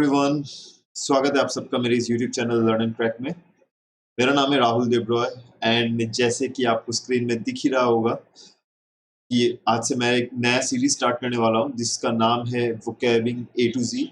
Everyone, स्वागत है आप सबका मेरे इस YouTube channel learn and crack में। मेरा नाम है राहुल देवरॉय एंड जैसे कि आपको स्क्रीन में दिख ही रहा होगा कि आज से मैं एक नया सीरीज स्टार्ट करने वाला हूँ जिसका नाम है vocabbing A to Z.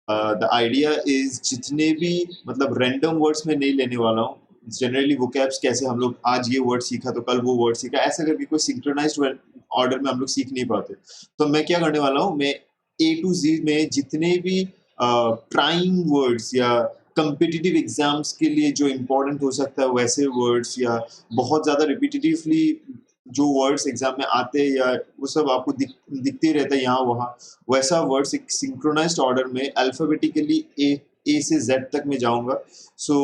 The idea is जितने भी मतलब रैंडम वर्ड्स में नहीं लेने वाला हूँ। जनरली वोकैब्स कैसे हम लोग आज ये वर्ड सीखा तो कल वो वर्ड सीखा, ऐसा करके कोई सिंक्रोनाइज्ड ऑर्डर में हम लोग सीख नहीं पाते। तो मैं क्या करने वाला हूँ, मैं ए टू जी में जितने भी प्राइम वर्ड्स या कम्पिटिटिव एग्जाम्स के लिए जो इम्पोर्टेंट हो सकता है वैसे वर्ड्स, या बहुत ज़्यादा रिपीटिटिवली जो वर्ड्स एग्जाम में आते हैं या वो सब आपको दिखते ही रहता है यहाँ वहाँ, वैसा वर्ड्स एक सिंक्रोनाइज्ड ऑर्डर में अल्फाबेटिकली ए से जेड तक में जाऊँगा। सो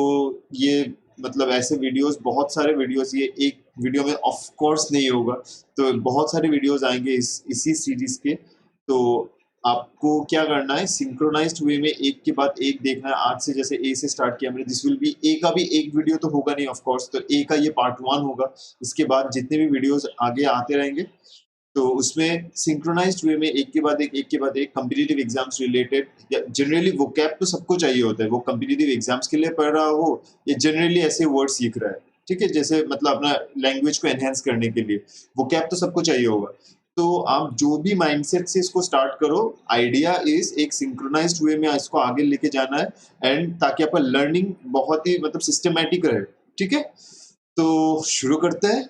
ये मतलब ऐसे वीडियोस, बहुत सारे वीडियोस, ये एक वीडियो में ऑफ कोर्स नहीं होगा, तो बहुत सारे वीडियोस आएंगे इसी सीरीज के। तो आपको क्या करना है, सिंक्रोनाइज्ड वे में एक के बाद एक देखना है। आज से जैसे ए से स्टार्ट किया मैंने, दिस विल बी ए का भी एक वीडियो तो होगा नहीं ऑफ कोर्स, तो ए का ये पार्ट 1 होगा। इसके बाद जितने भी वीडियोस आगे आते रहेंगे तो उसमें सिंक्रोनाइज्ड वे में एक के बाद एक कॉम्पिटिटिव एग्जाम्स रिलेटेड, या जनरली वोकैब तो सबको चाहिए होता है, वो कॉम्पिटिटिव एग्जाम्स के लिए पढ़ रहा हो या जनरली ऐसे वर्ड सीख रहा है, ठीक है, जैसे मतलब अपना लैंग्वेज को एनहेंस करने के लिए वोकैब तो सबको चाहिए होगा। तो आप जो भी माइंडसेट से इसको स्टार्ट करो, आइडिया इज एक सिंक्रोनाइज्ड वे में इसको आगे लेके जाना है, एंड ताकि आपका लर्निंग बहुत ही मतलब सिस्टमैटिक रहे, ठीक है। तो शुरू करते हैं।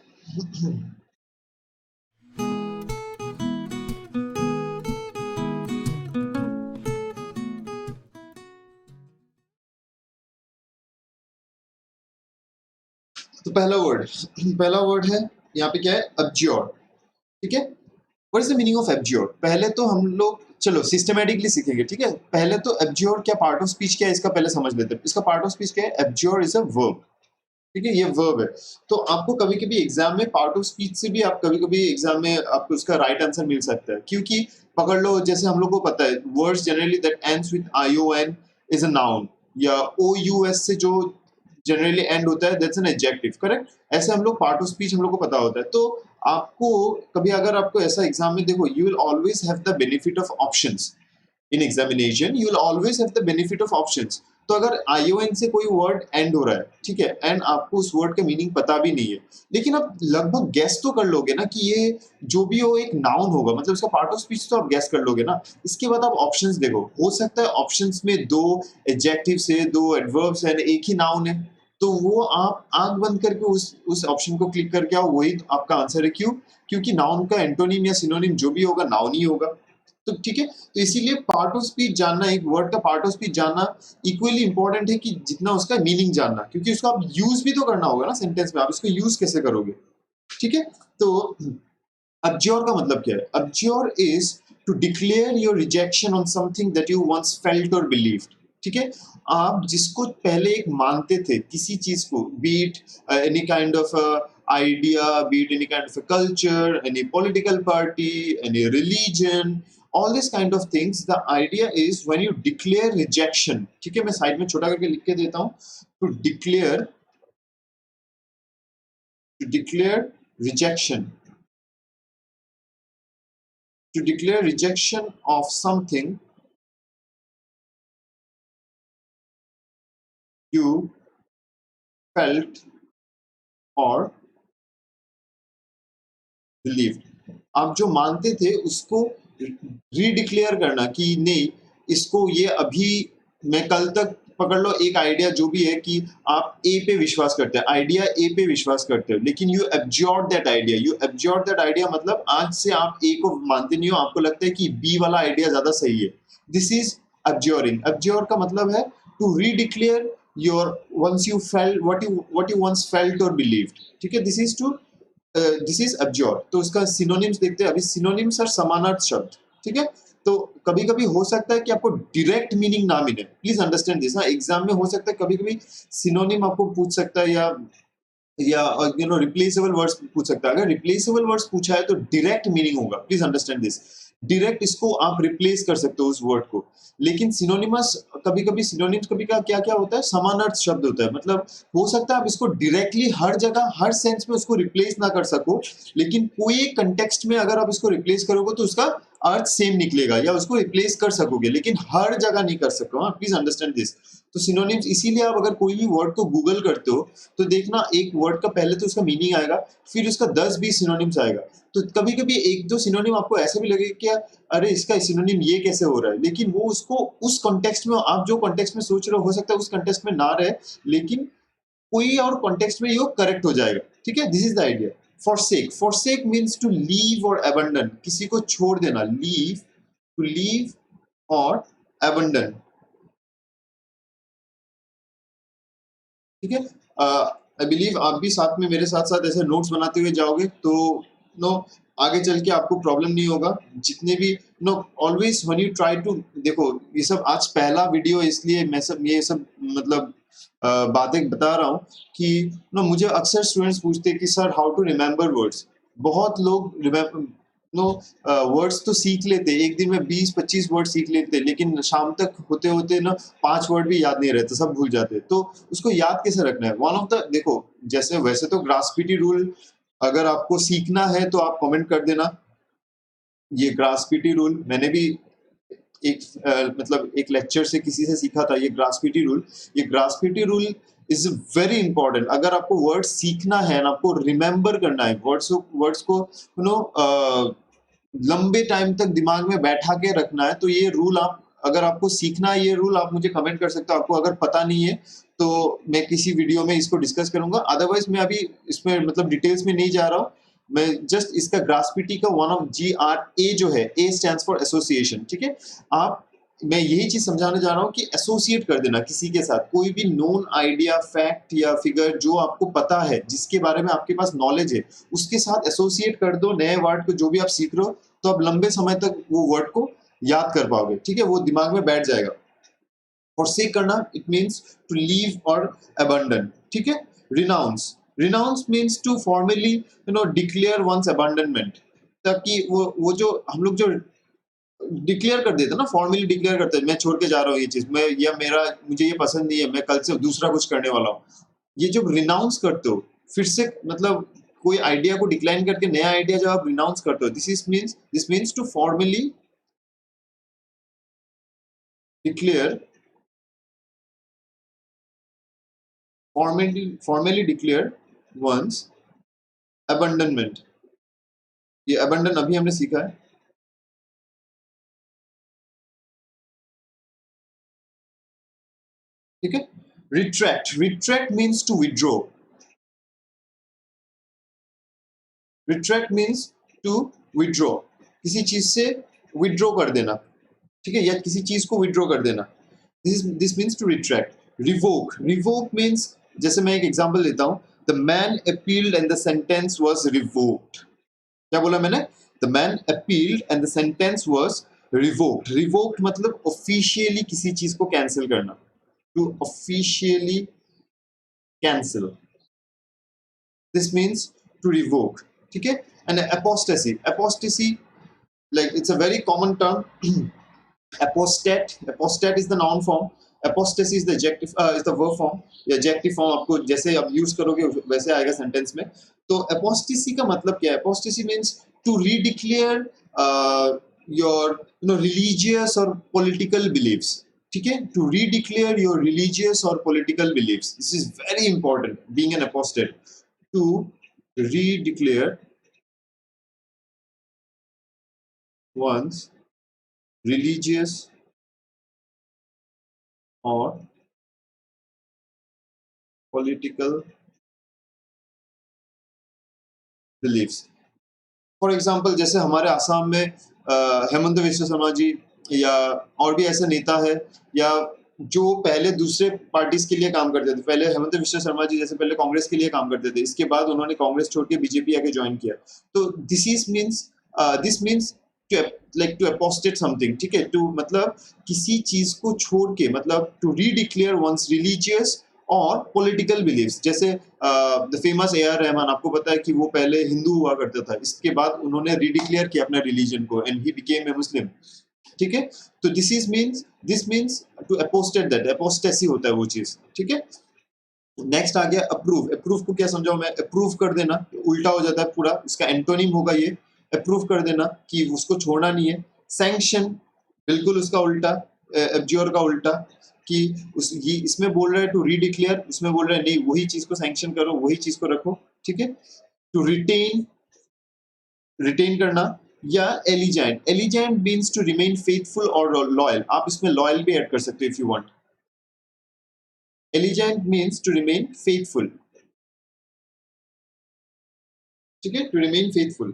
तो पहला वर्ड है यहाँ पे, क्या है, अब्ज्योर, ठीक है। What is the meaning of abjure? पहले तो हम लोग चलो सिस्टमैटिकली सीखेंगे, ठीक है। पहले तो एब्ज्योर क्या पार्ट ऑफ स्पीच क्या है इसका पहले समझ लेते हैं। इसका पार्ट ऑफ स्पीच क्या है? एब्ज्योर इज अ वर्ब, ठीक है, ये वर्ब है। तो आपको कभी कभी एग्जाम में पार्ट ऑफ स्पीच से भी आप कभी कभी एग्जाम में आपको उसका राइट आंसर मिल सकता है, क्योंकि पकड़ लो, जैसे हम लोग को पता है words generally that ends with ION is a noun, या OUS से जो जनरली एंड होता है दैट्स एन एडजेक्टिव, करेक्ट। ऐसे हम लोग पार्ट ऑफ स्पीच हम लोग को पता होता है। तो आपको कभी अगर आपको ऐसा एग्जाम में देखो, you will always have the benefit of options in examination, you will always have the benefit of options. तो अगर ION से कोई वर्ड एंड हो रहा है, ठीक है, एंड आपको उस वर्ड का मीनिंग पता भी नहीं है, लेकिन आप लगभग गेस तो कर लोगे ना कि ये जो भी हो एक नाउन होगा, मतलब इसका पार्ट ऑफ स्पीच तो आप गेस कर लोगे ना। इसके बाद आप ऑप्शंस देखो, हो सकता है ऑप्शंस में 2 एडजेक्टिव्स है, 2 एडवर्ब्स है, एक ही नाउन है, तो वो आप आंख बंद करके उस ऑप्शन को क्लिक करके आओ, वही आपका आंसर है। क्यों? क्योंकि नाउन का एंटोनिम या सिनोनिम जो भी होगा नाउन ही होगा। तो ठीक है, तो इसीलिए पार्ट ऑफ स्पीच जानना, एक वर्ड का पार्ट ऑफ स्पीच जानना इक्वली इंपॉर्टेंट है कि जितना उसका मीनिंग जानना, क्योंकि उसको आप यूज भी तो करना होगा ना सेंटेंस में, आप इसको यूज कैसे करोगे, ठीक है। तो अब्ज्योर का मतलब क्या है? Abjure is to declare your rejection on something that you once felt और बिलीव्ड, ठीक है। आप जिसको पहले एक मानते थे, किसी चीज को, be it any kind of idea, be it any kind of a culture, any political party, any religion, all this kind of things, the idea is when you declare rejection, ठीक है, मैं साइड में छोटा करके लिख के देता हूँ, to declare rejection, to declare rejection of something you felt or believed। आप जो मानते थे उसको रीडिक्लेयर करना कि नहीं, इसको ये अभी, मैं कल तक पकड़ लो एक आइडिया जो भी है कि आप ए पे विश्वास करते हैं, आइडिया ए पे विश्वास करते हो, लेकिन यू एब्जॉर्ब दैट आइडिया, मतलब आज से आप ए को मानते नहीं हो, आपको लगता है कि बी वाला आइडिया ज्यादा सही है। This is एब्जॉरिंग। एब्जॉर का मतलब है to redeclare your once you felt what you once felt और बिलीव्ड, ठीक है। This is abjure. तो इसका सिनोनिम्स देखते हैं अभी। सिनोनिम्स आर समानार्थ शब्द, ठीक है। तो कभी कभी हो सकता है कि आपको डायरेक्ट मीनिंग ना मिले, प्लीज अंडरस्टैंड दिस। एग्जाम में हो सकता है कभी कभी सिनोनिम आपको पूछ सकता है, या यू नो रिप्लेसेबल वर्ड्स पूछ सकता है। अगर रिप्लेसेबल वर्ड्स पूछा है तो डायरेक्ट मीनिंग होगा, प्लीज अंडरस्टैंड दिस। डायरेक्ट इसको आप रिप्लेस कर सकते हो उस वर्ड को, लेकिन सिनोनिमस कभी कभी, सिनोनिम्स कभी का क्या क्या होता है, समानार्थ शब्द होता है। मतलब हो सकता है आप इसको डायरेक्टली हर जगह हर सेंस में उसको रिप्लेस ना कर सको, लेकिन कोई एक कंटेक्स्ट में अगर आप इसको रिप्लेस करोगे तो उसका अर्थ सेम निकलेगा या उसको रिप्लेस कर सकोगे, लेकिन हर जगह नहीं कर सको। Please understand this. तो सिनोनिम्स, इसीलिए आप अगर कोई भी वर्ड को गूगल करते हो तो देखना एक वर्ड का पहले तो उसका मीनिंग आएगा, फिर उसका 10-20 सिनोनिम्स आएगा। तो कभी कभी एक दो सिनोनिम आपको ऐसे भी लगेगा कि अरे इसका सिनोनिम ये कैसे हो रहा है, लेकिन वो उसको उस कॉन्टेक्स्ट में, आप जो कॉन्टेक्स्ट में सोच रहे हो सकता है उस कॉन्टेक्स्ट में ना रहे, लेकिन कोई और कॉन्टेक्स्ट में ये करेक्ट हो जाएगा। ठीक है, this is the idea. forsake, forsake means to leave or abandon, किसी को छोड़ देना, leave, to leave or abandon। ठीक है, आई बिलीव आप भी साथ में मेरे साथ साथ ऐसे नोट्स बनाते हुए जाओगे तो नो आगे चल के आपको प्रॉब्लम नहीं होगा। जितने भी no always when you try to, देखो ये सब आज पहला वीडियो इसलिए मैं सब ये सब मतलब बातें बता रहा हूँ कि नो मुझे अक्सर स्टूडेंट्स पूछते हैं कि sir how to remember words. बहुत लोग नो वर्ड्स तो सीख लेते, एक दिन में 20-25 वर्ड सीख लेते, लेकिन शाम तक होते होते ना 5 वर्ड भी याद नहीं रहते, सब भूल जाते। तो उसको याद कैसे रखना है? वन ऑफ द, देखो जैसे वैसे तो ग्रास्पिटी रूल अगर आपको सीखना है तो आप कमेंट कर देना। ये ग्रास्पिटी रूल मैंने भी एक मतलब एक लेक्चर से किसी से सीखा था। ये ग्रास्पिटी रूल, ये ग्रास्पिटी रूल इज वेरी इंपॉर्टेंट। अगर आपको वर्ड सीखना है ना, आपको रिमेम्बर करना है वर्ड्स को यू नो लंबे टाइम तक दिमाग में बैठा के रखना है, तो ये रूल आप, अगर आपको सीखना है ये रूल, आप मुझे कमेंट कर सकते हो। आपको अगर पता नहीं है तो मैं किसी वीडियो में इसको डिस्कस करूंगा। अदरवाइज मैं अभी इसमें मतलब डिटेल्स में नहीं जा रहा हूँ। मैं जस्ट इसका ग्रास्पिटी का वन ऑफ GRA जो है, ए स्टैंड्स फॉर एसोसिएशन। ठीक है, आप, मैं यही चीज समझाने जा रहा हूँ कि एसोसिएट कर देना किसी के साथ, कोई भी नोन आइडिया, फैक्ट या फिगर जो आपको पता है, जिसके बारे में आपके पास नॉलेज है, उसके साथ एसोसिएट कर दो नए वर्ड को जो भी आप सीख रहे हो, तो आप लंबे समय तक वो वर्ड को याद कर पाओगे। ठीक है, वो दिमाग में बैठ जाएगा। forsake करना, इट मीन्स टू लीव और abandon। ठीक है, renounce, renounce means to formally declare one's abandonment। ताकि वो जो हम लोग जो डिक्लेयर कर देते हैं ना, फॉर्मली डिक्लेयर करते हैं, मैं छोड़ के जा रहा हूँ ये चीज, मैं या मेरा मुझे ये पसंद नहीं है, मैं कल से दूसरा कुछ करने वाला हूँ। ये जब रिनाउंस करते हो, फिर से मतलब कोई आइडिया को डिक्लाइन करके नया आइडिया जब आप रिनाउंस करते हो, this means to formally declare, formally declare one's abandonment। ये abandon अभी हमने सीखा है। ठीक है, retract means to withdraw, retract means to withdraw, किसी चीज से withdraw कर देना। ठीक है, या किसी चीज को withdraw कर देना, this means to retract। revoke means, जैसे मैं एक एग्जांपल लेता हूं, the man appealed and the sentence was revoked। क्या बोला मैंने? The man appealed and the sentence was revoked। revoked मतलब ऑफिशियली किसी चीज को कैंसिल करना, to officially cancel, this means to revoke। ठीक है, and apostasy like it's a very common term। apostate is the noun form, apostasy is the adjective is the verb form। या adjective form आपको जैसे आप use करोगे वैसे आएगा sentence में। तो apostasy का मतलब क्या है? apostasy means to redeclare your religious or political beliefs। ठीक है, to redeclare your religious or political beliefs, this is very important, being an apostate, to redeclare one's religious or political beliefs। For example जैसे हमारे आसाम में हेमंत विश्व शर्मा जी या और भी ऐसे नेता है, या जो पहले दूसरे पार्टीज के लिए काम करते थे। पहले हेमंत विश्व शर्मा जी जैसे पहले कांग्रेस के लिए काम करते थे, इसके बाद उन्होंने कांग्रेस छोड़ के बीजेपी आके ज्वाइन किया। तो this means to apostate something. ठीक है, टू मतलब किसी चीज को छोड़ के, मतलब टू रीडिक्लेयर वंस रिलीजियस और पॉलिटिकल बिलीव्स। जैसे द फेमस AR रहमान, आपको पता है कि वो पहले हिंदू हुआ करता था, इसके बाद उन्होंने रीडिक्लेयर किया अपना रिलीजन को एंड ही बिकेम ए मुस्लिम। ठीक है, तो this means to apostate, that apostasy होता है वो चीज। ठीक है, नेक्स्ट आ गया अप्रूव। अप्रूव को क्या समझाऊं मैं? अप्रूव कर देना उल्टा हो जाता है पूरा, इसका एंटोनिम होगा ये, अप्रूव कर देना कि उसको छोड़ना नहीं है। सैंक्शन बिल्कुल उसका उल्टा, एब्ज्योर का उल्टा, कि ये इसमें बोल रहा है टू रीडिक्लेयर, उसमें बोल रहा है नहीं वही चीज को सैंक्शन करो, वही चीज को रखो, ठीक है। टू रिटेन, रिटेन करना, या allegiant, allegiant means to remain faithful और लॉयल, आप इसमें लॉयल भी ऐड कर सकते हो if you want. Allegiant means to remain faithful, ठीक है, टू रिमेन फेथफुल।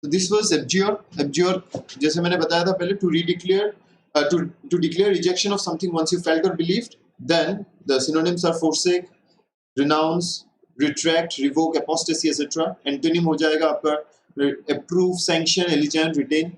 तो दिस वाज एब्ज्योर, एब्ज्योर जैसे मैंने बताया था पहले, to redeclare, to declare rejection of something once you felt or believed. Then the synonyms are forsake, renounce, retract, revoke, apostasy, etc. Antonym हो जाएगा आपका approve, sanction, allegiance, retain,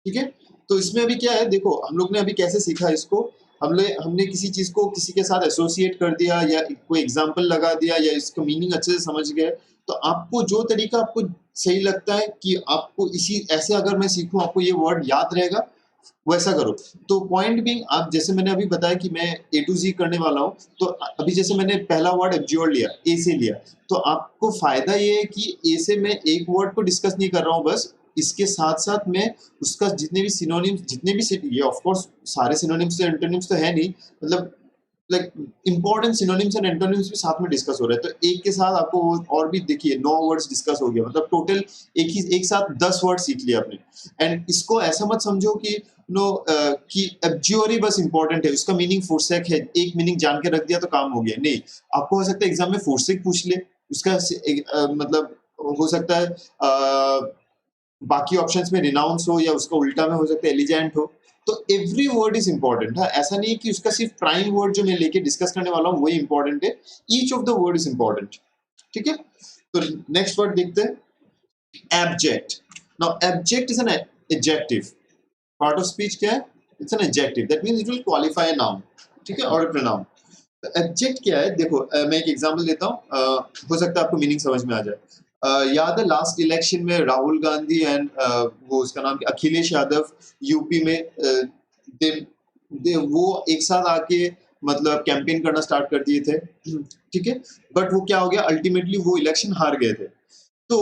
ठीक है। तो इसमें अभी क्या है, देखो हम लोग ने अभी कैसे सीखा इसको, हमने किसी चीज को किसी के साथ एसोसिएट कर दिया या कोई एग्जाम्पल लगा दिया या इसका मीनिंग अच्छे से समझ गए, तो आपको जो तरीका आपको सही लगता है कि आपको इसी ऐसे अगर मैं सीखूं आपको ये वर्ड याद रहेगा, वैसा करो। तो पॉइंट भी आप जैसे मैंने अभी बताया कि मैं ए टू जी करने वाला हूँ, तो अभी जैसे मैंने पहला वर्ड एब्ज्योर लिया, ए से लिया, तो आपको फायदा ये है कि ए से मैं एक वर्ड को डिस्कस नहीं कर रहा हूँ, बस इसके साथ साथ मैं उसका जितने भी सिनोनिम्स, जितने भी ये ऑफ कोर्स सारे सिनोनिम्स से एंटोनिम्स तो है नहीं, मतलब like important synonyms and antonyms भी साथ में डिस्कस हो रहे हैं, तो एक के साथ आपको और भी देखिए 9 वर्ड्स डिस्कस हो गया, मतलब टोटल एक साथ 10 वर्ड सीख लिया आपने। एंड इसको ऐसा मत समझो कि कि एब्ज्योर ही बस इंपॉर्टेंट है, उसका मीनिंग फोरसेक है, एक मीनिंग जान के रख दिया तो काम हो गया, नहीं। आपको हो सकता है एग्जाम में फोरसेक पूछ ले, उसका मतलब हो सकता है बाकी ऑप्शंस में रिनाउंस हो, या उसका उल्टा में हो सकता है एलिजेंट हो। तो एवरी वर्ड इज इंपॉर्टेंट है, ऐसा नहीं है कि उसका सिर्फ प्राइम वर्ड जो मैं लेके डिस्कस करने वाला हूँ वही इंपॉर्टेंट है, each of the word is important, ठीक है। तो नेक्स्ट वर्ड देखते हैं, abject. Now abject is an adjective, part of speech क्या है, it's an adjective, that means it will qualify a noun, ठीक है, और प्रोनाउन। तो एब्जेक्ट क्या है, देखो मैं एक एग्जांपल देता हूँ, हो सकता है आपको मीनिंग समझ में आ जाए। याद है लास्ट इलेक्शन में राहुल गांधी एंड वो उसका नाम क्या, अखिलेश यादव, यूपी में वो एक साथ आके मतलब कैंपेन करना स्टार्ट कर दिए थे, ठीक है। बट वो क्या हो गया, अल्टीमेटली वो इलेक्शन हार गए थे। तो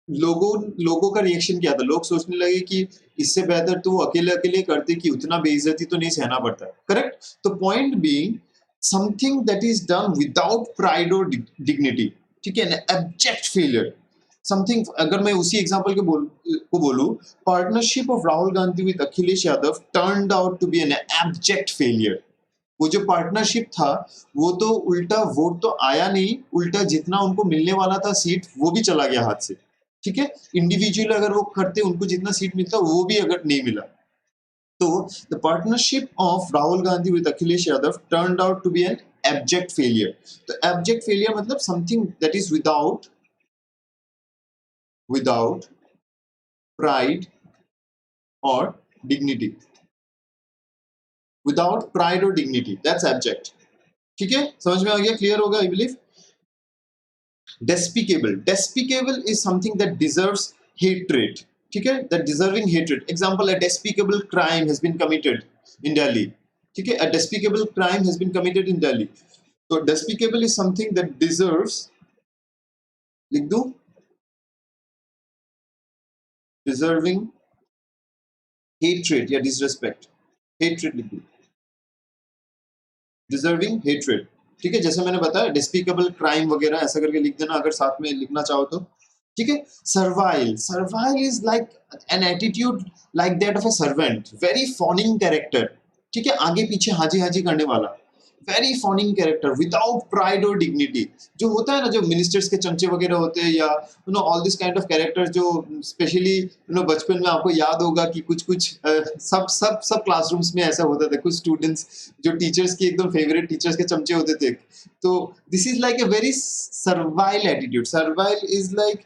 लोगों का रिएक्शन क्या था, लोग सोचने लगे कि इससे बेहतर तो वो अकेले अकेले करते कि उतना बेइज्जती तो नहीं सहना पड़ता, करेक्ट। तो point being something that is done without pride और डिग्निटी, ठीक है, एब्जेक्ट फेलियर समथिंग। अगर मैं उसी एग्जांपल को बोलूं, partnership of Rahul Gandhi with Akhilesh Yadav turned out to be an abject failure. वो जो पार्टनरशिप था वो तो उल्टा वोट तो आया नहीं, उल्टा जितना उनको मिलने वाला था सीट वो भी चला गया हाथ से, ठीक है। इंडिविजुअल अगर वो करते उनको जितना सीट मिलता वो भी अगर नहीं मिला, तो the partnership of Rahul Gandhi with Akhilesh Yadav turned out to be an abject failure. तो एब्जेक्ट फेलियर मतलब something that is without pride और डिग्निटी, विदाउट प्राइड और डिग्निटी, दैट्स एब्जेक्ट, ठीक है। समझ में आ गया, क्लियर होगा I believe. Despicable, despicable is something that deserves hatred, ठीक है, that deserving hatred। Example, a despicable crime has been committed in Delhi, ठीक है, a despicable crime has been committed in Delhi। तो despicable is something that deserves, लिख दूं, deserving hatred या disrespect, hatred लिख दूं, deserving hatred, ठीक है। जैसे मैंने बताया despicable crime वगैरह ऐसा करके लिख देना अगर साथ में लिखना चाहो तो, ठीक है। Servile, servile is like an attitude like that of a servant, very fawning character, ठीक है, आगे पीछे हाजी हाजी करने वाला, very fawning character without pride और डिग्निटी। जो होता है ना, जो मिनिस्टर्स के चमचे वगैरह होते हैं, या all this kind of characters, जो स्पेशली बचपन में आपको याद होगा कि कुछ कुछ सब सब सब क्लासरूम्स में ऐसा होता था, कुछ स्टूडेंट्स जो टीचर्स के एकदम फेवरेट टीचर्स के चमचे होते थे। तो this is like a very servile attitude. Servile is like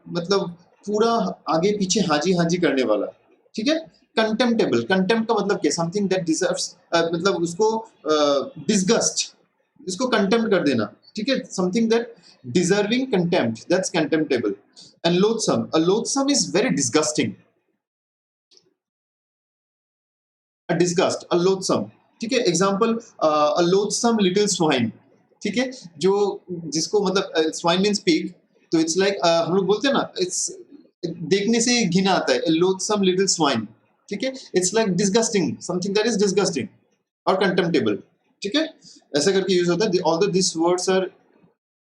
मतलब पूरा आगे पीछे हाजी हाजी करने वाला, ठीक है। कंटेम्प्टेबल, कंटेम्प्ट का मतलब क्या, समथिंग दैट डिजर्व्स, मतलब उसको डिसगस्ट, इसको कंटेम्प्ट कर देना, ठीक है, something that deserving contempt, that's contemptible. And loathsome, a loathsome is very disgusting, a disgust, a loathsome, ठीक है। Example, a loathsome little swine, ठीक है, जो जिसको मतलब स्वाइन मींस पिग, तो इट्स लाइक हम लोग बोलते हैं ना, इट्स देखने से घिन आता है, लोथसम लिटिल स्वाइन, ठीक है, it's like disgusting, something that is disgusting और कंटेम्प्टेबल, ठीक है, ऐसा करके यूज होता है। Although this words are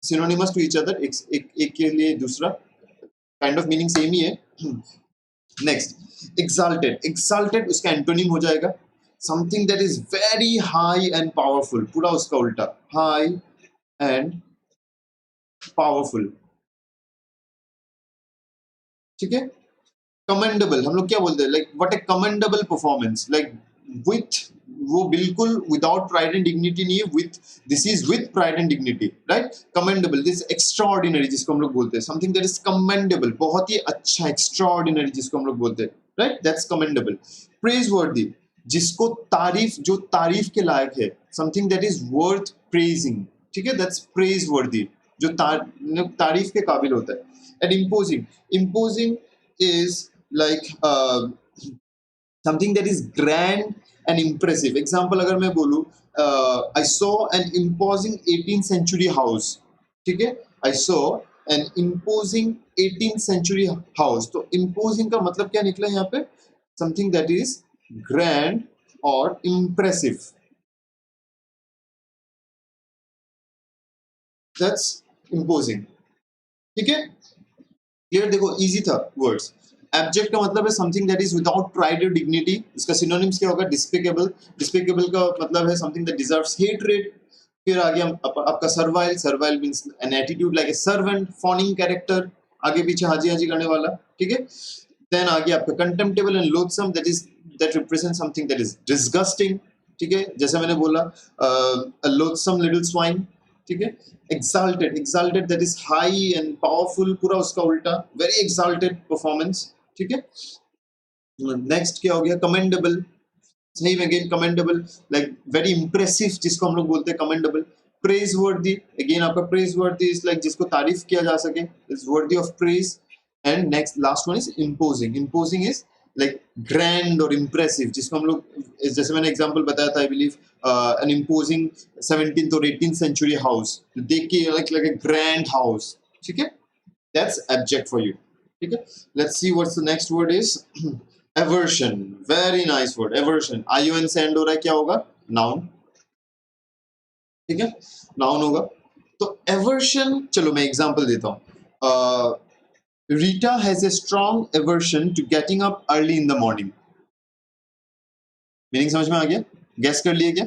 synonymous to each other, एक के लिए दूसरा काइंड ऑफ मीनिंग सेम ही है। नेक्स्ट एक्साल्टेड, एक्साल्टेड उसका एंटोनिम हो जाएगा something that is very high and powerful, पूरा उसका उल्टा, हाई एंड पावरफुल, ठीक है। कमेंडेबल हम लोग क्या बोलते हैं, like what A commendable performance, like with, वो बिल्कुल विदाउट प्राइड एंड डिग्निटी नहीं है, with, this is with pride and dignity, right. Commendable, this extraordinary जिसको हम लोग बोलते हैं, समथिंग दैट इज कमेंडेबल, बहुत ही अच्छा, एक्स्ट्राऑर्डिनरी जिसको हम लोग बोलते हैं, राइट, दैट्स कमेंडेबल। प्रेज वर्दी, जिसको तारीफ, जो तारीफ के लायक है, something that is worth praising, ठीक है, दैट्स प्रेज वर्दी, जो तारीफ के काबिल होता है। And imposing, imposing is like something that is grand and impressive. Example अगर मैं बोलूँ, I saw an imposing 18th century house, ठीक है, I saw an imposing 18th century house, तो imposing का मतलब क्या निकला यहाँ पे, something that is grand और impressive, that's imposing, ठीक है, क्लियर। देखो इजी था वर्ड्स। एब्जेक्ट का मतलब है something that is without pride और डिग्निटी, इसका सिनोनिम्स क्या होगा, डिस्पिकेबल, डिस्पिकेबल का मतलब है समथिंग दैट डिजर्व्स हेट्रेड। फिर आगे हम आपका servile, servile means an attitude like a servant, fawning character, आगे पीछे हाजी हाजी करने वाला, ठीक है। देन आगे आपका contemptible and loathsome, that is, that represent something that is disgusting, ठीक है, जैसे मैंने बोला लोथसम लिटिल स्वाइन, ठीक है। Exalted, exalted that is high and powerful, पूरा उसका उल्टा, वेरी एक्साल्टेड परफॉर्मेंस, ठीक है। नेक्स्ट क्या हो गया, commendable, same again commendable, like very impressive जिसको हम लोग बोलते हैं कमेंडेबल। प्रेज वर्दी, अगेन आपका प्रेज वर्दी इज लाइक जिसको तारीफ किया जा सके, is worthy of praise. And next last one is imposing, imposing is like grand और इम्प्रेसिव, जिसको हम लोग, जैसे मैंने एग्जांपल बताया था, I believe N imposing 17th और 18th सेंचुरी हाउस, देख के like like a grand house, ठीक है, दैट्स एब्जेक्ट फॉर यू, ठीक है। Let's see what's the next word is aversion, very nice word, aversion, ION से एंड हो रहा है, क्या होगा, नाउन, ठीक है, नाउन होगा। तो एवर्शन, चलो मैं एग्जांपल देता हूँ, Rita has a strong aversion to getting up early in the morning. Meaning समझ में आ गया, गेस कर लिए क्या?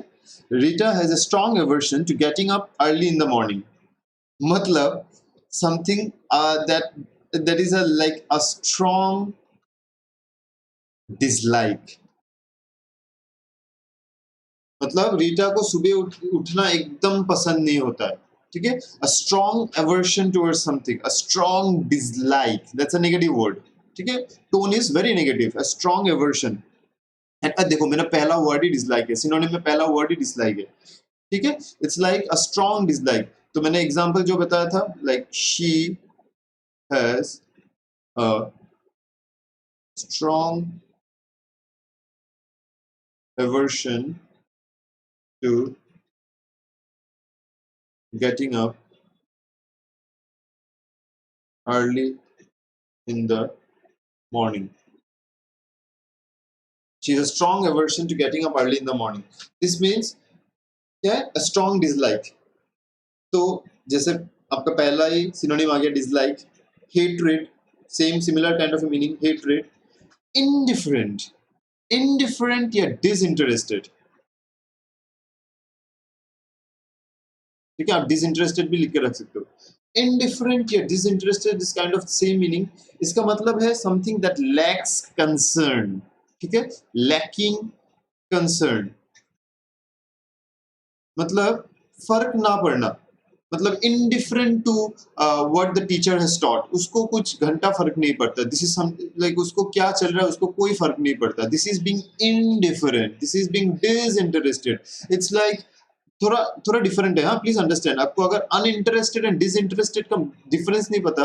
Rita has a strong aversion to getting up early in the morning. मतलब something that is like a strong dislike. मतलब रीटा को सुबह उठना एकदम पसंद नहीं होता है, ठीक है। A strong aversion towards something, a strong dislike, that's a negative word, ठीक है, tone is very negative, a strong aversion. And देखो मेरा पहला वर्ड ही डिसलाइक है, सिनोनिम में पहला वर्ड ही डिसलाइक है, ठीक है, it's like a strong dislike. तो मैंने एग्जांपल जो बताया था, like she has a strong aversion to getting up early in the morning. She has a strong aversion to getting up early in the morning. This means क्या है, a strong dislike. तो जैसे आपका पहला ही synonym आ गया dislike, hatred, same similar kind of a meaning, hatred, indifferent, indifferent या disinterested, ठीक है, आप disinterested भी लिख के रख सकते हो। Indifferent या disinterested is kind of same meaning. इसका मतलब है something that lacks concern, ठीक है, lacking concern, मतलब फर्क ना पड़ना, मतलब indifferent to what the teacher has taught, उसको कुछ घंटा फर्क नहीं पड़ता, this is some like उसको क्या चल रहा है उसको कोई फर्क नहीं पड़ता, this is being indifferent, this is being disinterested, it's like थोड़ा थोड़ा डिफरेंट है, हाँ प्लीज अंडरस्टैंड। आपको अगर अनइंटरेस्टेड एंड डिसइंटरेस्टेड का डिफरेंस नहीं पता,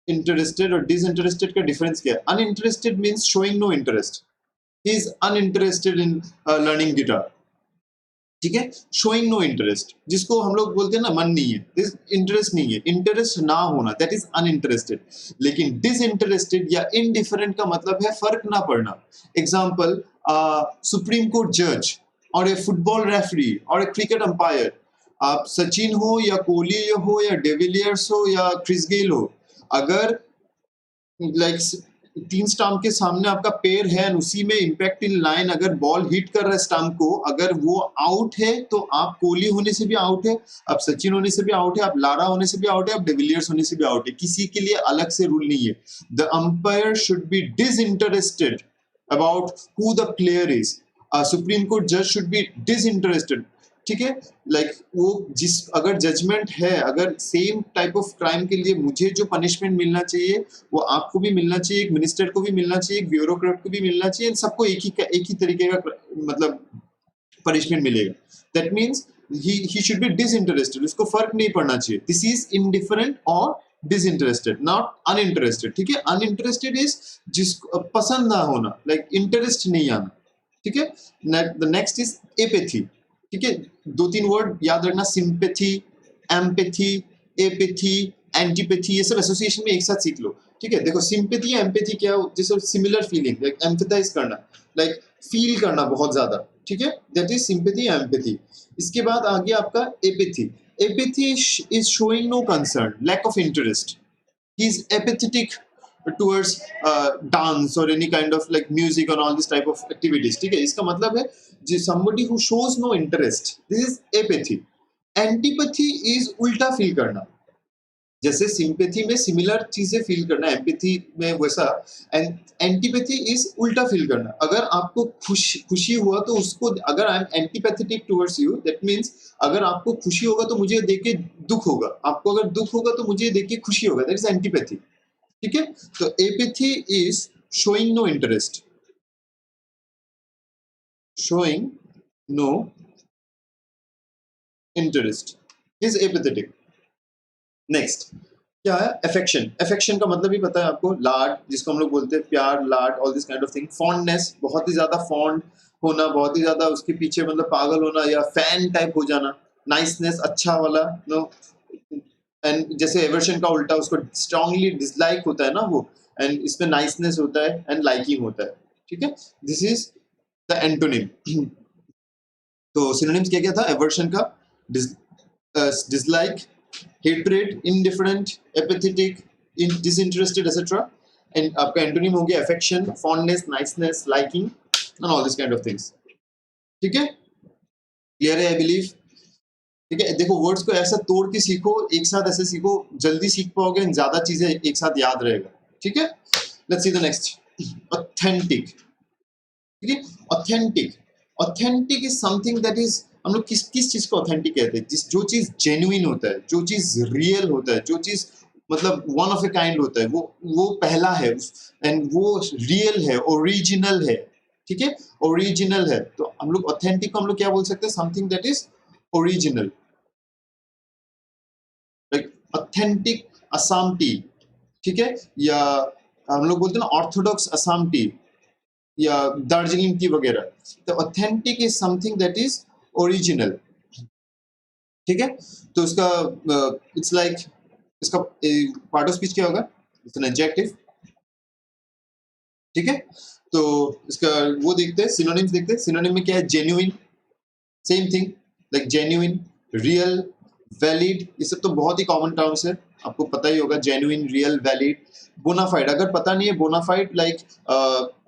अनइंटरेस्टेड और डिसइंटरेस्टेड का डिफरेंस क्या है, uninterested means showing no interest, he is uninterested in learning guitar, ठीक है। शोइंग नो इंटरेस्ट, जिसको हम लोग बोलते हैं ना मन नहीं है, दिस इंटरेस्ट नहीं है, इंटरेस्ट ना होना, दैट इज अनइंटरेस्टेड। लेकिन डिसइंटरेस्टेड या इनडिफरेंट का मतलब है फर्क ना पड़ना। एग्जाम्पल, सुप्रीम कोर्ट जज और ए फुटबॉल रेफरी और ए क्रिकेट अंपायर, आप सचिन हो या कोहली हो या डेविलियर्स हो या क्रिस गेल हो, अगर लाइक 3 स्टंप के सामने आपका पैर है और उसी में इम्पैक्ट इन लाइन अगर बॉल हिट कर रहा है स्टंप को, अगर वो आउट है तो आप कोहली होने से भी आउट है, आप सचिन होने से भी आउट है, आप लारा होने से भी आउट है, आप डिविलियर्स होने से भी आउट है। किसी के लिए अलग से रूल नहीं है। The umpire should be disinterested about who the player is. Supreme court जज शुड बी डिसइंटरेस्टेड, ठीक है। लाइक वो जिस अगर जजमेंट है, अगर सेम टाइप ऑफ क्राइम के लिए मुझे जो पनिशमेंट मिलना चाहिए वो आपको भी मिलना चाहिए, एक मिनिस्टर को भी मिलना चाहिए, एक ब्यूरोक्रेट को भी मिलना चाहिए, सबको एक ही तरीके का मतलब पनिशमेंट मिलेगा। That means he should be disinterested, उसको फर्क नहीं पड़ना चाहिए। दिस इज इनडिफरेंट और डिसइंटरेस्टेड, नॉट अनइंटरेस्टेड, ठीक है। अनइंटरेस्टेड इज जिसको पसंद ना होना, लाइक इंटरेस्ट नहीं आना, ठीक है। द नेक्स्ट इज एपेथी, ठीक है। 2-3 वर्ड याद रखना, सिंपैथी, एम्पैथी, एपेथी, एंटीपैथी, ये सब एसोसिएशन में एक साथ सीख लो, ठीक है। देखो सिंपैथी या एम्पैथी क्या हो, जैसे सिमिलर फीलिंग, लाइक एम्पैथाइज करना, लाइक फील करना बहुत ज्यादा, ठीक है, दैट इज सिंपैथी या एम्पैथी। इसके बाद आ गया आपका apathy. Apathy is showing no concern, lack of interest, he is apathetic towards dance or any kind of like music and all this type of activities, ठीक है। इसका मतलब है somebody who shows no interest, this is apathy। Antipathy is उल्टा feel करना, जैसे sympathy में similar चीजें फील करना, एम्पैथी में वैसा, एंड एंटीपैथी इज उल्टा फील करना। अगर आपको खुशी हुआ तो उसको, अगर I am antipathetic towards you, that means अगर आपको खुशी होगा तो मुझे देख के दुख होगा, आपको अगर दुख होगा तो मुझे देख के खुशी होगा, दैट इज एंटीपैथी, ठीक है। तो apathy is showing no interest, showing no interest is apathetic. Next क्या है, अफेक्शन। अफेक्शन का मतलब ही पता है आपको, लाड, जिसको हम लोग बोलते हैं प्यार, लाड, all this kind of thing. Fondness, बहुत ही ज्यादा फॉन्ड होना, बहुत ही ज्यादा उसके पीछे मतलब पागल होना या फैन टाइप हो जाना। नाइसनेस, अच्छा वाला, नो। एंड जैसे एवर्शन का उल्टा, उसको स्ट्रांगली डिसलाइक होता है ना वो, एंड इसमें नाइसनेस होता है एंड लाइकिंग होता है, ठीक है। This is the antonym. तो सिनोनिम्स क्या क्या था एवर्शन का, dislike, hatred, indifferent, apathetic, disinterested, etc. And आपका एंटोनिम हो गया affection, fondness, niceness, liking, and all this kind of things, ठीक है। क्लियर है आई बिलीव, ठीक है। देखो वर्ड्स को ऐसा तोड़ के सीखो, एक साथ ऐसे सीखो, जल्दी सीख पाओगे, ज्यादा चीजें एक साथ याद रहेगा, ठीक है। Let's see the next, authentic, ठीक है। Authentic, authentic is something that is, हम लोग किस किस चीज को ऑथेंटिक कहते हैं, जिस जो चीज जेन्युइन होता है, जो चीज रियल होता है, जो चीज मतलब वन ऑफ ए काइंड होता है, वो पहला है एंड वो रियल है, ओरिजिनल है, ठीक है। ओरिजिनल है, तो हम लोग ऑथेंटिक को हम लोग क्या बोल सकते हैं, something that is original, like authentic Assam T, ठीक है। या हम लोग बोलते हैं ना ऑर्थोडॉक्स असम टी या दार्जिलिंग टी वगैरह। तो authentic is something that is original, ठीक है। तो इसका इट्स लाइक इसका पार्ट ऑफ स्पीच क्या होगा, इट्स एन एडजेक्टिव, ठीक है। तो इसका वो देखते हैं, सिनोनिम्स देखते हैं। सिनोनिम में क्या है, genuine, same thing, like genuine, real, valid, ये सब तो बहुत ही कॉमन टर्म्स है, आपको पता ही होगा, जेन्युइन, रियल, वैलिड। बोनाफाइड, अगर पता नहीं है बोनाफाइड, लाइक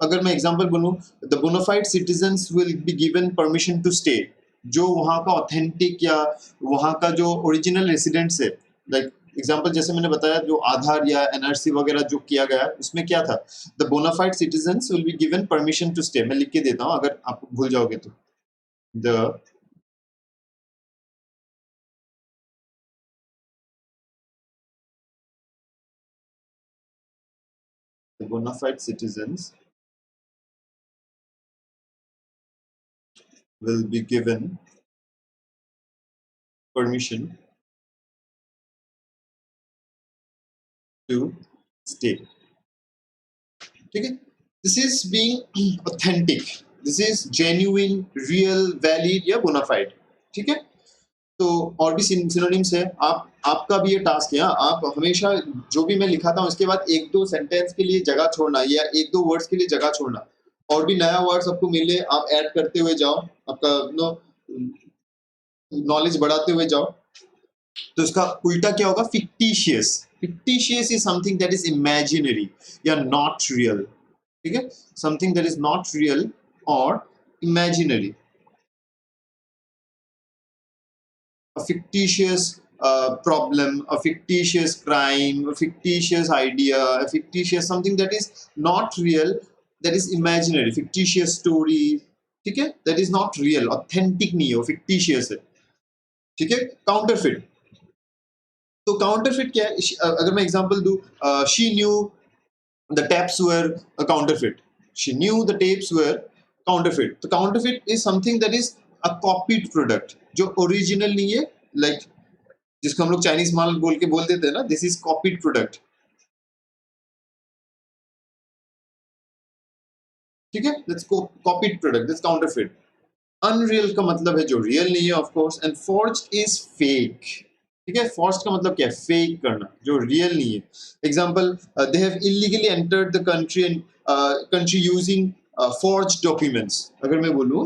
अगर मैं एग्जांपल बोलूं, the bonafide citizens will be given permission to stay, जो वहाँ का ऑथेंटिक या वहाँ का जो ओरिजिनल रेसिडेंट्स है, लाइक एग्जांपल जैसे मैंने बताया, जो आधार या एनआरसी वगैरह जो किया गया उसमें क्या था, the bonafide citizens will be given permission to stay. मैं लिख के देता हूँ अगर आप भूल जाओगे तो, the bona fide citizens will be given permission to stay, ठीक है। This is being authentic, this is genuine, real, valid या बोनाफाइड, ठीक है। तो और भी सिनोनिम्स है, आपका भी ये टास्क है, आप हमेशा जो भी मैं लिखा था उसके बाद एक दो सेंटेंस के लिए जगह छोड़ना या एक दो वर्ड्स के लिए जगह छोड़ना, और भी नया वर्ड्स आपको मिले आप ऐड करते हुए जाओ, आपका नो नॉलेज बढ़ाते हुए जाओ। तो इसका उल्टा क्या होगा, fictitious. Fictitious is something that is imaginary या नॉट रियल, ठीक है, something that is not real और imaginary. A fictitious problem, a fictitious crime, a fictitious idea, a fictitious something that is not real, that is imaginary, fictitious story, ठीक है, that is not real, authentic नहीं है, fictitious है, ठीक है। Counterfeit, तो counterfeit क्या है, अगर मैं एग्जांपल दूं, she knew the taps were a counterfeit. She knew the tapes were counterfeit. तो counterfeit is something that is a copied product, जो original नहीं है, like जिसको हम लोग चाइनीज माल बोल के बोल देते हैं ना, this is copied product, ठीक है, that's copied product, that's counterfeit. Unreal का मतलब है जो real नहीं है, of course, and forged is fake, ठीक है। forged का मतलब क्या है, fake करना, जो real नहीं है। Example, they have illegally entered the country using forged documents. अगर मैं बोलूँ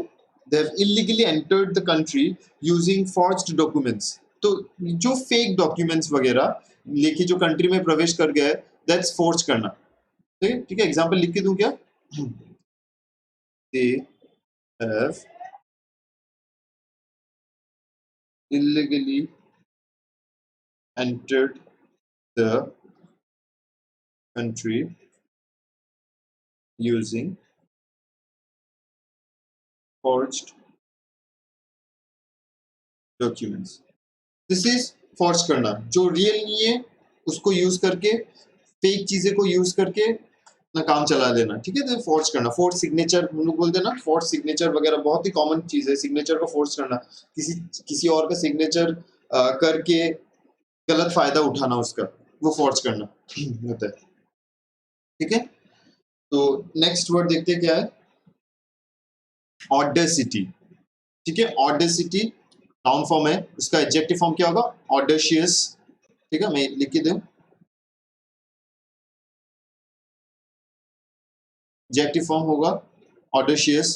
they have illegally entered the country using forged documents, तो जो fake documents वगैरह लेके जो कंट्री में प्रवेश कर गया है, that's forged करना, ठीक है। एग्जाम्पल लिख के दूं क्या, they have illegally entered the country using forged documents. This is forged करना, जो रियल नहीं है उसको यूज करके, फेक चीजें को यूज करके अपना काम चला देना, ठीक है। तो फोर्ज करना, फोर्ज सिग्नेचर हम लोग बोलते हैं ना, फोर्ज सिग्नेचर वगैरह बहुत ही कॉमन चीज है, सिग्नेचर को फोर्ज करना, किसी और का सिग्नेचर करके गलत फायदा उठाना उसका, वो फोर्ज करना होता है, ठीक है। तो नेक्स्ट वर्ड देखते हैं क्या है, ऑडेसिटी, ठीक है। ऑडेसिटी नाउन फॉर्म है, उसका एडजेक्टिव फॉर्म क्या होगा, ऑडेशियस, ठीक है, मैं लिख के दूं, एडजेक्टिव फॉर्म होगा ऑडेशियस।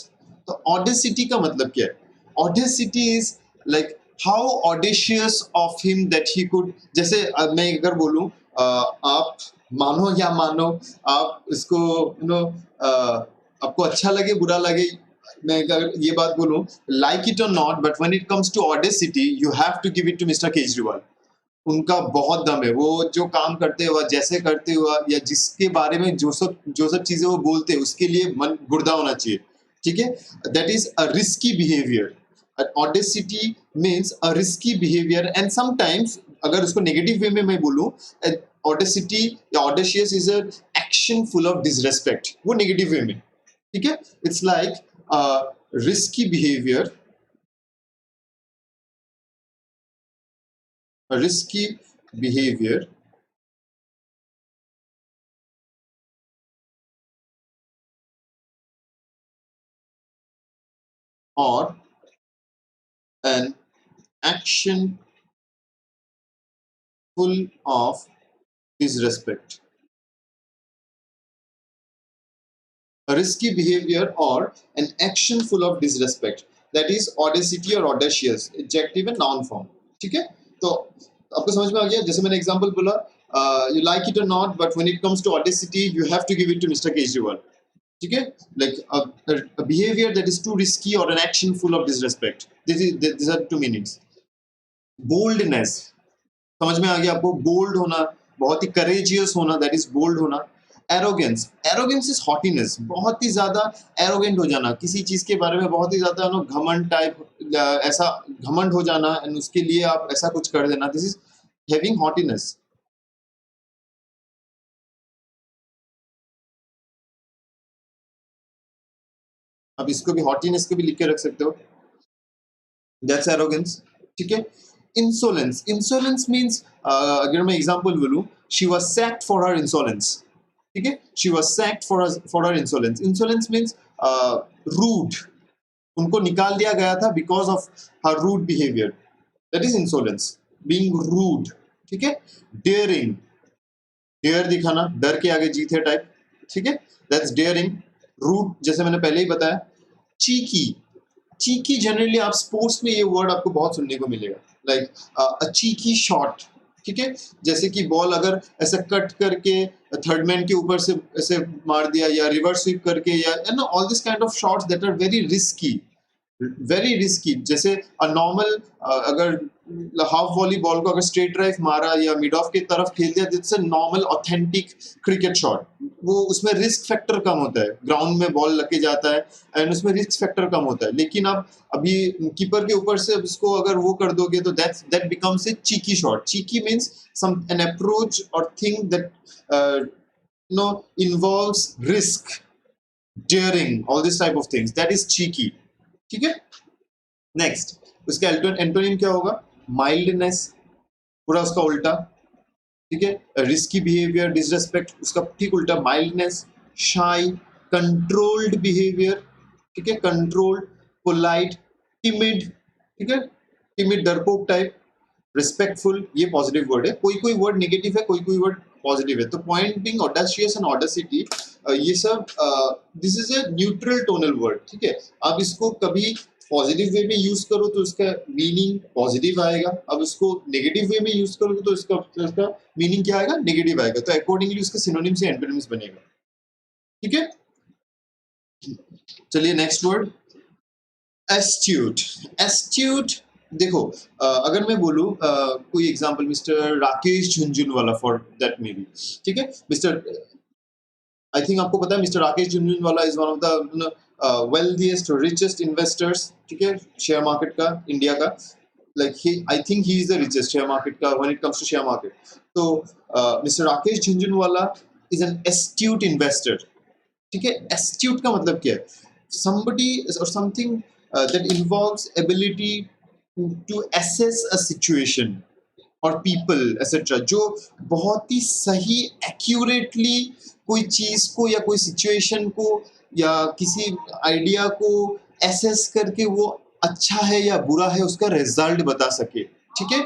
तो ऑडेसिटी का मतलब क्या है, audacity is like how audacious of him that he could, जैसे मैं अगर बोलूं, आप मानो या मानो, आप इसको आपको अच्छा लगे बुरा लगे, मैं अगर ये बात बोलूं, लाइक इट और not, but when it comes to audacity you have to give it to mister Kejriwal. उनका बहुत दम है, वो जो काम करते हुआ, जैसे करते हुआ, या जिसके बारे में जो सब चीजें वो बोलते हैं उसके लिए मन गुर्दा होना चाहिए, ठीक है। That is a risky behaviour. Audacity means a risky behaviour, and sometimes अगर उसको नेगेटिव वे में मैं बोलूं, ऑडेसिटी या audacious is a action full of disrespect, वो नेगेटिव वे में, ठीक है। It's like risky behaviour, a risky behavior or an action full of disrespect. A risky behavior or an action full of disrespect, that is audacity or audacious, adjective and noun form, ठीक है। तो आपको समझ में आ गया, जैसे मैंने एग्जांपल बोला, you like it or not, but when it comes to audacity you have to give it to Mr. Kejriwal, ठीक है। like a behavior that is too risky or an action full of disrespect, these are two meanings. Boldness, समझ में आ गया आपको, bold होना, बहुत ही courageous होना, दैट इज बोल्ड होना। एरोगेंस, एरोगेंस इज हॉटीनेस, बहुत ही ज्यादा एरोगेंट हो जाना, किसी चीज के बारे में बहुत ही ज्यादा घमंड टाइप, ऐसा घमंड हो जाना, एंड उसके लिए आप ऐसा कुछ कर देना, दिस इज हैविंग हॉटीनेस। अब इसको भी हॉटीनेस को भी लिख के रख सकते हो, दैट्स एरोगेंस, ठीक है। इंसोलेंस, इंसोलेंस मीन्स, अगर मैं एग्जांपल बोलूं, she was sacked for her insolence, ठीक है, she was sacked for her insolence. Insolence means rude, उनको निकाल दिया गया था because of her rude behaviour, that is insolence, being rude, ठीक है। डेयरिंग, डेयर दिखाना, डर के आगे जीत है टाइप, ठीक है, दैट्स डेयरिंग। रूड जैसे मैंने पहले ही बताया। चीकी, चीकी जनरली आप स्पोर्ट्स में ये वर्ड आपको बहुत सुनने को मिलेगा, लाइक अ चीकी शॉट, ठीक है। जैसे कि बॉल अगर ऐसे कट करके थर्ड मैन के ऊपर से ऐसे मार दिया, या रिवर्स स्वीप करके, या all this kind of shots that are very risky, very risky. जैसे नॉर्मल अगर हाफ वॉली बॉल को अगर स्ट्रेट ड्राइव मारा या मिड ऑफ की तरफ खेल दिया, जिससे नॉर्मल ऑथेंटिक क्रिकेट शॉट, वो उसमें रिस्क फैक्टर कम होता है, ग्राउंड में बॉल लग के जाता है एंड उसमें रिस्क फैक्टर कम होता है। लेकिन अब अभी कीपर के ऊपर से इसको अगर वो कर दोगे तो that becomes a cheeky shot. Cheeky means some an approach और thing that involves risk, daring, all this type of things, that is cheeky, ठीक है। नेक्स्ट उसका एंटोनिम क्या होगा? माइल्डनेस, पूरा उसका उल्टा, ठीक है। रिस्की बिहेवियर, डिसरेस्पेक्ट, उसका ठीक उल्टा माइल्डनेस। शाई, कंट्रोल्ड बिहेवियर, ठीक है, कंट्रोल्ड। पोलाइट, टिमिड, ठीक है, टिमिड डरपोक टाइप। रिस्पेक्टफुल, ये पॉजिटिव वर्ड है, कोई कोई वर्ड नेगेटिव है, कोई कोई वर्ड पॉजिटिव है। तो point being audacious and audacity, ये सब this is a neutral tonal word, ठीक है। आप इसको कभी पॉजिटिव वे में यूज करो तो इसका मीनिंग पॉजिटिव आएगा, अब इसको नेगेटिव वे में यूज करोगे तो इसका मीनिंग क्या आएगा? नेगेटिव आएगा। तो अकॉर्डिंगली उसके सिनोनिम्स या एंटोनिम्स बनेगा, ठीक है। चलिए नेक्स्ट वर्ड, एस्ट्यूट। एस्ट्यूट, देखो अगर मैं बोलूं कोई example, mister Rakesh Jhunjhunwala for that may be, ठीक है। मिस्टर, आई थिंक आपको पता है mister Rakesh Jhunjhunwala is one of the wealthiest richest investors, ठीक है, शेयर मार्केट का, इंडिया का। Like he, I think he is the richest share market का when it comes to share market. तो mister Rakesh Jhunjhunwala is an astute investor, ठीक है। Astute का मतलब क्या है? somebody or something that involves ability to assess a situation or people etc, जो बहुत ही सही एक्यूरेटली कोई चीज को या कोई सिचुएशन को या किसी आइडिया को एसेस करके वो अच्छा है या बुरा है उसका रिजल्ट बता सके, ठीक है।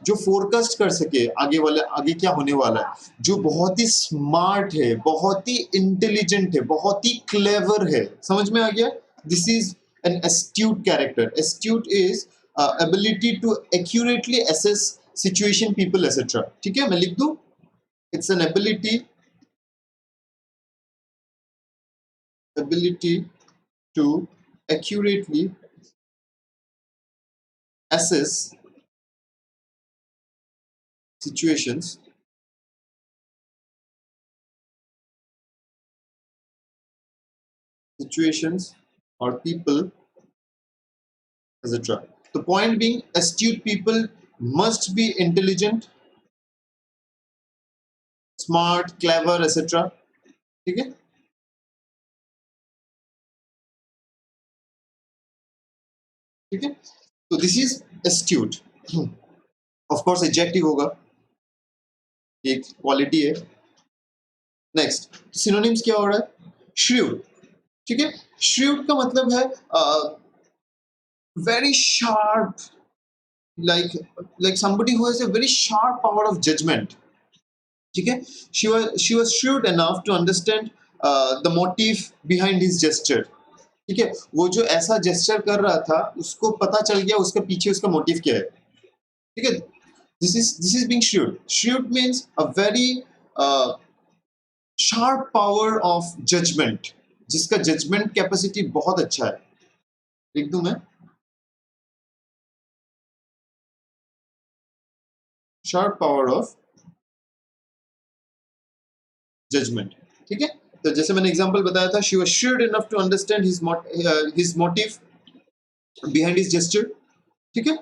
जो फोरकास्ट कर सके आगे वाले, आगे क्या होने वाला है, जो बहुत ही स्मार्ट है, बहुत ही इंटेलिजेंट है, बहुत ही क्लेवर है। समझ में आ गया? This is an astute character. Astute is ability to accurately assess situation, people etcetera, ठीक है। मैं लिख दूं, it's an ability to accurately assess situations, or people etc. The point being, astute people must be intelligent, smart, clever etc, ठीक है। ठीक है, तो this is astute. Of course adjective होगा, एक क्वालिटी है। नेक्स्ट सिनोनिम्स क्या हो रहा है? श्रूड, ठीक है। श्रूड का मतलब है very sharp, like somebody who has a very sharp power of judgment, ठीक है। she was shrewd enough to understand the motive behind his gesture, ठीक है। वो जो ऐसा जेस्चर कर रहा था उसको पता चल गया उसके पीछे उसका मोटिव क्या है, ठीक है। This is being shrewd. Shrewd means a very sharp power of judgement, जिसका जजमेंट कैपेसिटी बहुत अच्छा है। लिख दूं मैं, शार्प पावर ऑफ जजमेंट, ठीक है। तो जैसे मैंने एग्जांपल बताया था, she was sure enough to understand his motive behind his gesture, ठीक है।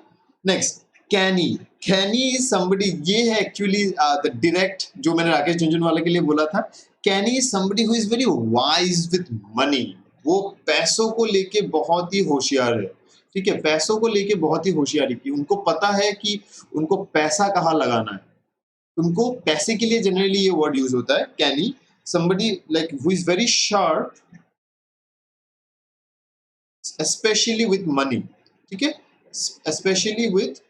Next canny. Canny is somebody, ये है एक्चुअली द डायरेक्ट जो मैंने राकेश झुंझुनवाला के लिए बोला था। Canny is somebody who is very wise with money. वो पैसों को लेके बहुत ही होशियार है, ठीक है। पैसों को लेके बहुत ही होशियारी की, उनको पता है कि उनको पैसा कहाँ लगाना है। उनको पैसे के लिए जनरली ये वर्ड यूज होता है canny. somebody like who is very sharp, specially with money, ठीक है, specially with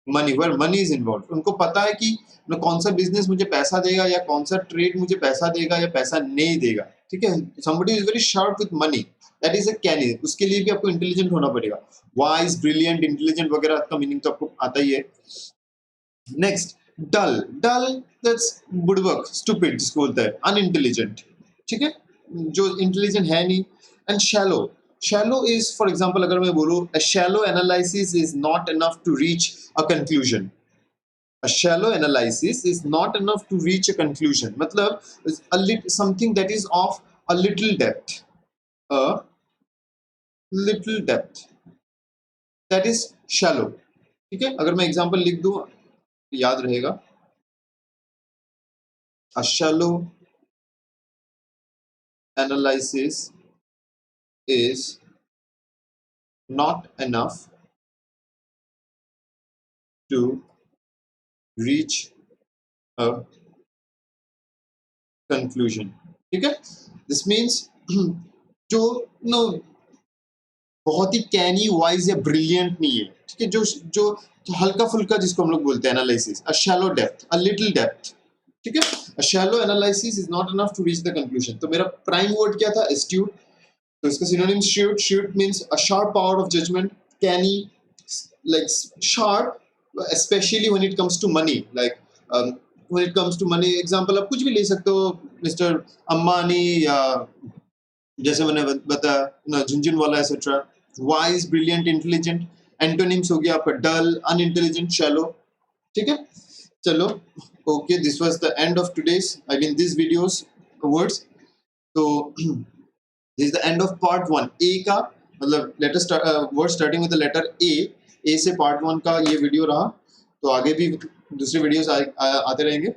money, where money is involve. उनको पता है कि कौन सा बिजनेस मुझे पैसा देगा या कौन सा ट्रेड मुझे पैसा देगा या पैसा नहीं देगा, ठीक है। Somebody is very sharp with money, that is a canny. उसके लिए भी आपको इंटेलिजेंट होना पड़ेगा। वाइज, ब्रिलियंट, इंटेलिजेंट वगैरह का मीनिंग तो आपको आता ही है। नेक्स्ट, डल, डल दैट्स बुड़बक, स्टूपिड जिसको बोलता है, अनइंटेलिजेंट, ठीक है, जो इंटेलिजेंट है नहीं। And shallow, shallow is for example अगर मैं बोलूं, a shallow analysis is not enough to reach a conclusion, a shallow analysis is not enough to reach a conclusion, मतलब something that is of a little depth, a little depth, that is shallow, ठीक है। अगर मैं example लिख दूं, याद रहेगा, a shallow analysis is not enough to reach a conclusion, ठीक है। दिस मीन्स जो नो बहुत ही कैनी, वाइज या ब्रिलियंट नहीं है, ठीक है, जो जो हल्का फुल्का जिसको हम लोग बोलते हैं analysis, a shallow depth, a little depth, ठीक है। A shallow analysis is not enough to reach the conclusion. तो मेरा प्राइम वर्ड क्या था? एस्ट्यूट। तो इसका synonym shrewd, shrewd means a sharp power of judgement, canny, like sharp, especially when it comes to money, like when it comes to money, example आप कुछ भी ले सकते हो, मिस्टर अंबानी या जैसे मैंने बताया ना, Jhunjhunwala etcetera. Wise, brilliant, intelligent. Antonyms हो गया आपका डल, अनइंटेलिजेंट, शैलो, ठीक है। चलो, okay, this was the end of today's, I mean this video's words. तो this is the end of part 1 A का, मतलब letter word starting with the letter A से पार्ट 1 का ये वीडियो रहा। तो आगे भी दूसरे वीडियोस आते रहेंगे,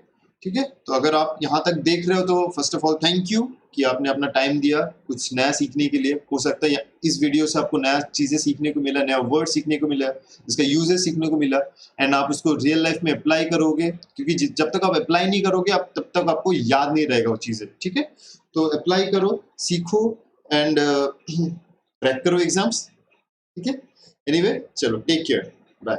ठीक है। तो अगर आप यहाँ तक देख रहे हो तो first of all thank you कि आपने अपना टाइम दिया कुछ नया सीखने के लिए। हो सकता है इस वीडियो से आपको नया चीज़ें सीखने को मिला, नया वर्ड सीखने को मिला, इसका यूजेस सीखने को मिला, एंड आप उसको रियल लाइफ में अप्लाई करोगे, क्योंकि जब तक आप अप्लाई नहीं करोगे आप तब तक आपको याद नहीं रहेगा वो चीज़ें, ठीक है। तो अप्लाई करो, सीखो, एंड क्रैक करो एग्जाम्स, ठीक है। एनीवे, चलो, टेक केयर, बाय।